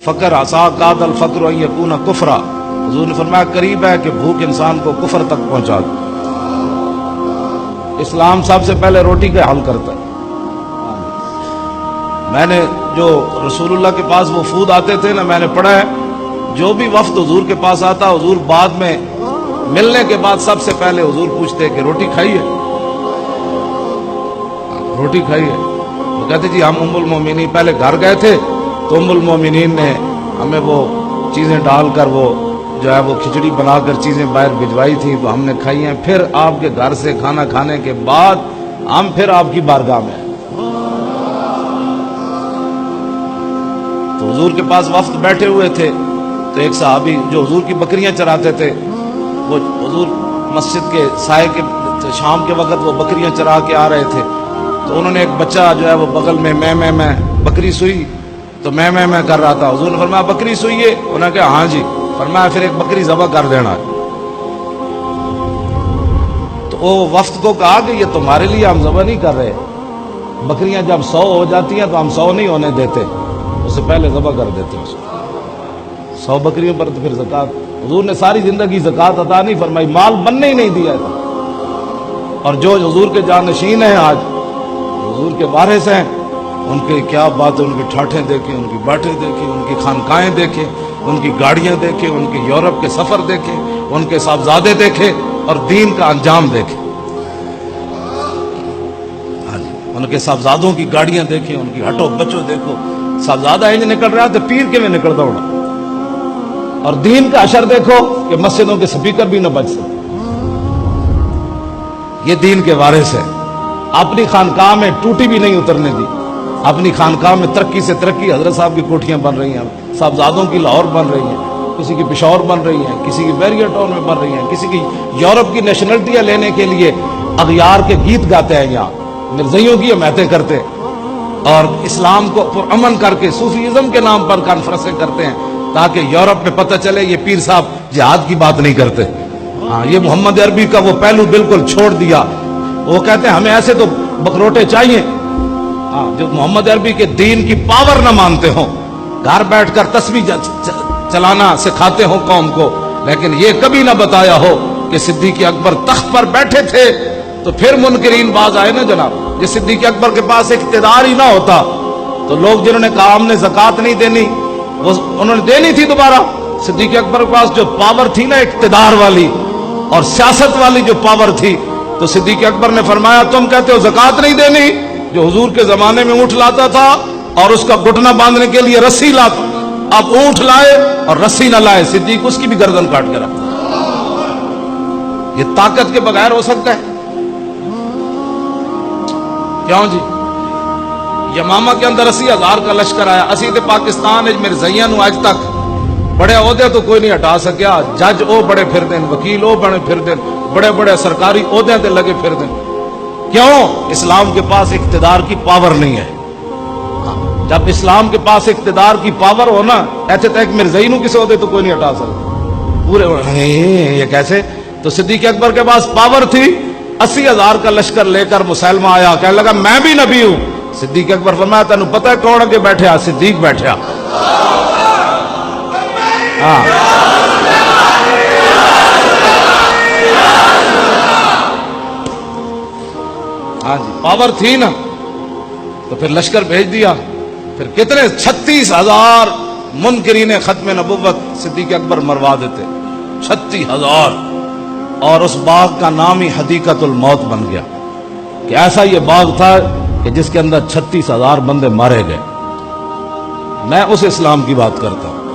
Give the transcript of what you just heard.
فقر عسا قاد الفقر ان یکون کفرا، حضور نے فرمایا قریب ہے کہ بھوک انسان کو کفر تک پہنچا دے۔ اسلام سب سے پہلے روٹی کا حل کرتا ہے۔ میں نے جو رسول اللہ کے پاس وفود آتے تھے نا، میں نے پڑھا ہے جو بھی وفد حضور کے پاس آتا، حضور بعد میں ملنے کے بعد سب سے پہلے حضور پوچھتے کہ روٹی کھائی ہے، روٹی کھائی ہے؟ وہ کہتے جی ہم ام المومنین، پہلے گھر گئے تھے تو ام المومنین نے ہمیں وہ چیزیں ڈال کر وہ جو ہے وہ کھچڑی بنا کر چیزیں باہر بھجوائی تھی تو ہم نے کھائی ہیں، پھر آپ کے گھر سے کھانا کھانے کے بعد ہم پھر آپ کی بارگاہ میں۔ تو حضور کے پاس وفد بیٹھے ہوئے تھے تو ایک صحابی جو حضور کی بکریاں چراتے تھے، وہ حضور مسجد کے سائے کے شام کے وقت وہ بکریاں چرا کے آ رہے تھے، تو انہوں نے ایک بچہ جو ہے وہ بغل میں میں بکری سوئی تو میں کر رہا تھا۔ حضور نے فرمایا بکری سوئی ہے؟ انہوں نے کہا ہاں جی۔ فرمایا پھر ایک بکری ذبح کر دینا ہے۔ تو وہ وفد کو کہا کہ یہ تمہارے لیے ہم ذبح نہیں کر رہے، بکریاں جب 100 ہو جاتی ہیں تو ہم 100 نہیں ہونے دیتے، اس سے پہلے ذبح کر دیتے ہیں 100 بکریوں پر۔ تو پھر زکوٰۃ، حضور نے ساری زندگی زکوٰۃ عطا نہیں فرمائی، مال بننے ہی نہیں دیا تھا۔ اور جو حضور کے جانشین ہیں آج، حضور کے وارث ہیں، ان کے کیا بات ہے، ان کی ٹھاٹھیں دیکھیں، ان کی باٹیں دیکھیں، ان کی خانقاہیں دیکھیں، ان کی گاڑیاں دیکھیں، ان کی یورپ کے سفر دیکھیں، ان کے صاحبزادے دیکھیں اور دین کا انجام دیکھیں۔ ہاں جی، ان کے صاحبزادوں کی گاڑیاں دیکھیں، ان کی ہٹو بچو دیکھو، صاحبزادہ انج نکل رہا تو پیر کے میں نکلتا ہونا۔ اور دین کا اشر دیکھو کہ مسجدوں کے سپیکر بھی نہ بچ سکتے۔ یہ دین کے وارث ہیں، اپنی خانقاہ میں ٹوٹی بھی نہیں اترنے دی، اپنی خانقاہ میں ترقی سے ترقی، حضرت صاحب کی کوٹھیاں بن رہی ہیں، صاحبزادوں کی لاہور بن رہی ہیں، کسی کی پشاور بن رہی ہیں، کسی کی بیریا ٹاؤن میں بن رہی ہیں، کسی کی یورپ کی نیشنلٹیاں لینے کے لیے اغیار کے گیت گاتے ہیں، یہاں مرزائیوں کی حمایتیں کرتے ہیں، اور اسلام کو پرامن کر کے صوفیزم کے نام پر کانفرنسیں کرتے ہیں تاکہ یورپ میں پتہ چلے یہ پیر صاحب جہاد کی بات نہیں کرتے۔ ہاں، یہ محمد عربی کا وہ پہلو بالکل چھوڑ دیا۔ وہ کہتے ہیں ہمیں ایسے تو بکروٹے چاہیے جو محمد عربی کے دین کی پاور نہ مانتے ہوں، گھر بیٹھ کر تسبیح چلانا سکھاتے ہوں قوم کو، لیکن یہ کبھی نہ بتایا ہو کہ صدیق اکبر تخت پر بیٹھے تھے تو پھر منکرین باز آئے نا جناب۔ جس صدیق اکبر کے پاس اقتدار ہی نہ ہوتا تو لوگ جنہوں نے کہا ہم نے زکوٰۃ نہیں دینی، وہ انہوں نے دینی تھی دوبارہ۔ صدیق اکبر کے پاس جو پاور تھی نا اقتدار والی اور سیاست والی جو پاور تھی، تو صدیق اکبر نے فرمایا تم کہتے ہو زکوٰۃ نہیں دینی؟ جو حضور کے زمانے میں اونٹ لاتا تھا اور اس کا گھٹنا باندھنے کے لیے رسی لاتا، اب اونٹ لائے اور رسی نہ لائے، صدیق اس کی بھی گردن کاٹ کے رکھتا۔ یہ طاقت کے بغیر ہو سکتا ہے؟ کیوں جی؟ یمامہ کے اندر 80,000 کا لشکر آیا، اسی تے پاکستان مرزائیاں نو اج تک بڑے عہدے تو کوئی نہیں ہٹا سکیا، جج او بڑے پھر دین، وکیل او بڑے پھر دین، بڑے بڑے سرکاری عہدے تے لگے پھر دین۔ کیوں؟ اسلام کے پاس اقتدار کی پاور نہیں ہے۔ جب اسلام کے پاس اقتدار کی پاور ہو نا، ایسے تو ایک مرزائی نو کسی عہدے تو کوئی نہیں ہٹا سکتا پورے۔ یہ کیسے؟ تو صدیق اکبر کے پاس پاور تھی، 80,000 کا لشکر لے کر مسلمہ آیا، کہنے لگا میں بھی نبی ہوں۔ صدیق اکبر فرمایا تینوں پتہ ہے کون اگے بیٹھا؟ صدیق بیٹھا۔ ہاں، ہاں جی، پاور تھی نا، تو پھر لشکر بھیج دیا۔ پھر کتنے 36,000 منکرین ختم نبوت صدیق اکبر مروا دیتے، 36,000۔ اور اس باغ کا نام ہی حدیقۃ الموت بن گیا کہ ایسا یہ باغ تھا کہ جس کے اندر 36,000 بندے مارے گئے۔ میں اس اسلام کی بات کرتا ہوں۔